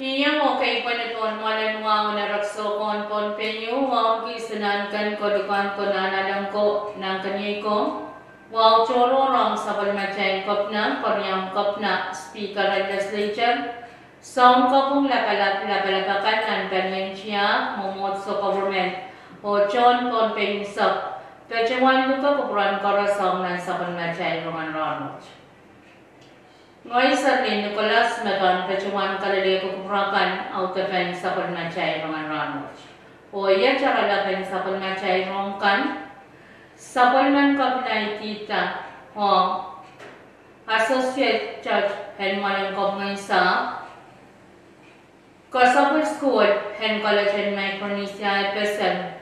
Niya mo kay panituan malanwa na raksokon pon penyo wow kisanankan ko dukan ko nanalang ko ng kanyay ko. Wow choro rong sabal machay kopna koryang kopna speaker legislature. Song kopong lapalapakan ng kanyang siya mumot sa government o chon pon penyo sap. Pechawan luka kupuran korasong ng sabal machay Roman Ronald. Ngoy sa ni Nicolas Megan pechuan kalali ko kupurakan autofen sa pagmachay Roman Ronald. O iya cara laban sa pagmachay Romkan sa pagman kapnay kita o Associate Church hen malang kopnay sa Kasabul School hen College hen Micronesia FSM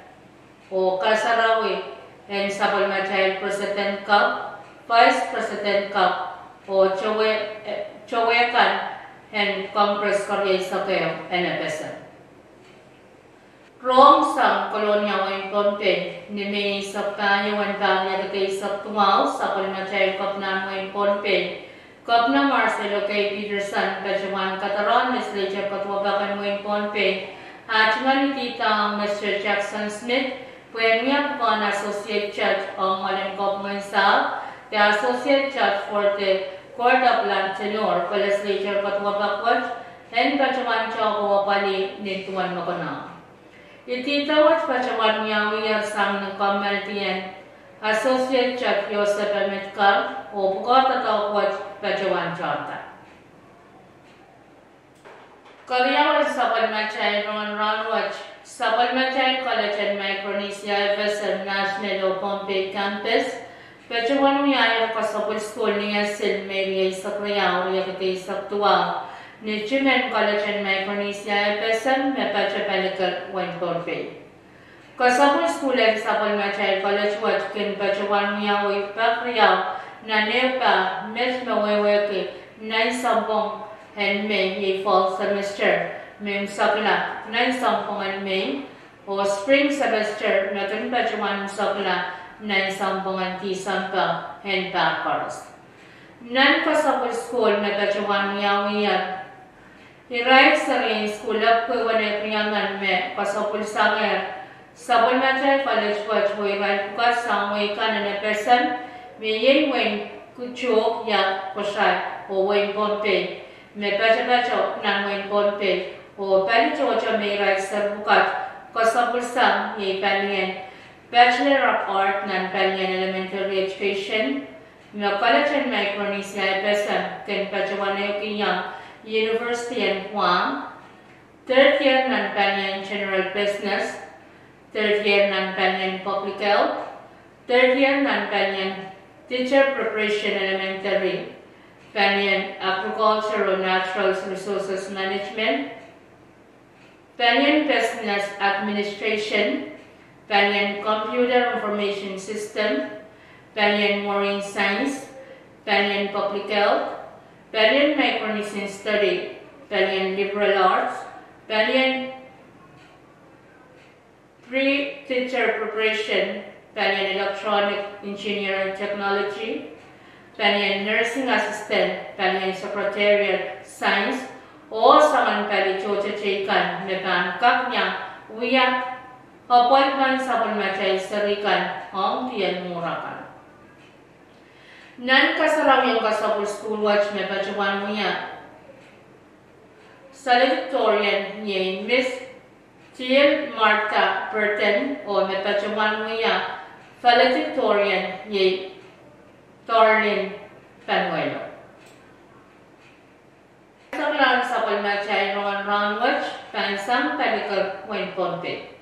o Kasarawi hen sa pagmachay President Cup, Vice President Cup o Chowekan and Congress Korea Sakeo NFSM. Rong sang kolonya wang ponpe ni may sapta yawan bangya kay saptuaw sa palmachay kopnan wang ponpe. Kopna Marcelo kay Peterson kajawan kataron legislature patwabakan wang ponpe. At nalitita Mr. Jackson Smith puwenya po na Associate Judge ang malangkop ngayon sa the Associate Judge for the Court of Lantenor, Legislature Patwabakwat, and Pachawan Chowapali, Nituan Makona. Ititawat Pachawan Yawiyar Sang ng Kamaltian, Associate Judge Joseph Amitkar, o Bukata Tawat Pachawan Chota. Korea sa Palmachay Roman Ronwatch, sa Palmachay College and Micronesia FSM National Pompey Campus, Pechuan uyayar ko sa school niya St. Mary sa Kriyaw, Yakitay sa Tuwa, ni Jimen College and Micronesia FSM, may Pechapelical Wentborbe. Kasabul school at sa Palmachay College Watch, kin Pechuan uyaw pa Kriyaw, na nepa, mes maweweke, na isampong and May, fall semester, may sakla, na isampong and May, o spring semester, na kin Pechuan sakla, na sampungan tisan pa and backwards. Nan kasabul school na kachawan yawiyan. Iray sa rin school up ko wane priyangan me kasabul sanger. Sabul machay college watch way right bukas sang way ka na person me yen wen kuchok ya kusay o wen ponpe. Me pacha nan wen ponpe o pali chocha me right sa bukas kasabul sang ye palien. Bachelor of Art non-Palian Elementary Education, College and Micronesia FSM, Ken Pachawanayokiyang University and Huang, third year non-Palian General Business, third year non-Palian Public Health, third year non-Palian Teacher Preparation Elementary, Palian Agriculture or Natural Resources Management, Palian Business Administration, Palian Computer Information System, Palian Marine Science, Palian Public Health, Palian Micronesian Study, Palian Liberal Arts, Palian Pre-Teacher Preparation, Palian Electronic Engineering Technology, Palian Nursing Assistant, Palian Secretarial Science, o saman pali chocha-chekan, meban kaknya, uyak, appointment sa pagmachay sarikan ang tiyan murakan. Nan kasarang yung kasabul school watch may pachawan mo yan. Salutatorian niya Miss Jill Marta Burton o may pachawan mo yan. Salutatorian niya Torlin Panuelo. Sa kailangan sa pagmachay Roman watch, pansang palikal wen ponte.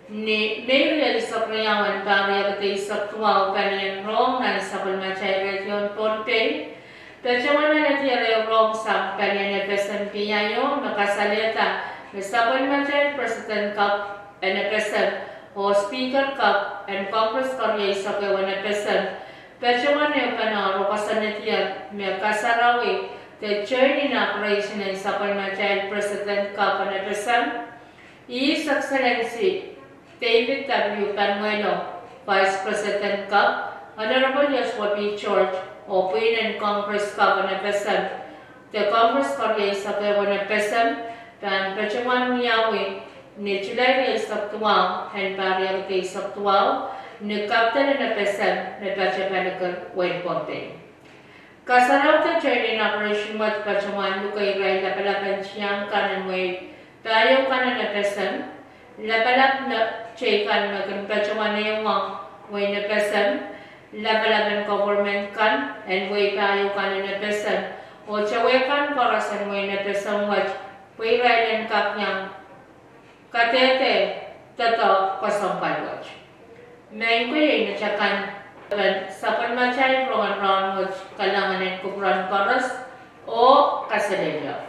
Ni Mayor sa Kriyawan Barya Batay sa Tuwaw Panian Rong na sa Palmachay Region Ponpe. Pechawan na natira Rong sa Panian FSM Piyayo nakasalita na sa Palmachay President Cup NFSM o Speaker Cup and Congress Korea sa Kawan FSM. Pechawan na yung panaro kasanatiyat may kasarawi the journey na operation sa Palmachay President Cup and FSM. His Excellency David W. Panuelo, Vice President Cup, Honorable Joshua B. George, Open and Congress Cup on FSM, the Congress Korea sa Kawan FSM, dan percuma yawe ne chulai ne sabtual hen parial ke sabtual ne kapten ne pesan ne baca panaker wait ponte kasarau ta training operation mat percuma lu kai rai la palakan siang kanan wait tayo kanan ne pesan la palak na cekan makan percuma ne wang wait ne pesan la palakan government kan and wait tayo kanan ne pesan o cawekan karasan wait ne pesan waj wait rai dan kapnyang katete tato kosongkan waj. Main ko yung natsakan sapan macay rongan waj kalanganin kubran karas o kasalilyo.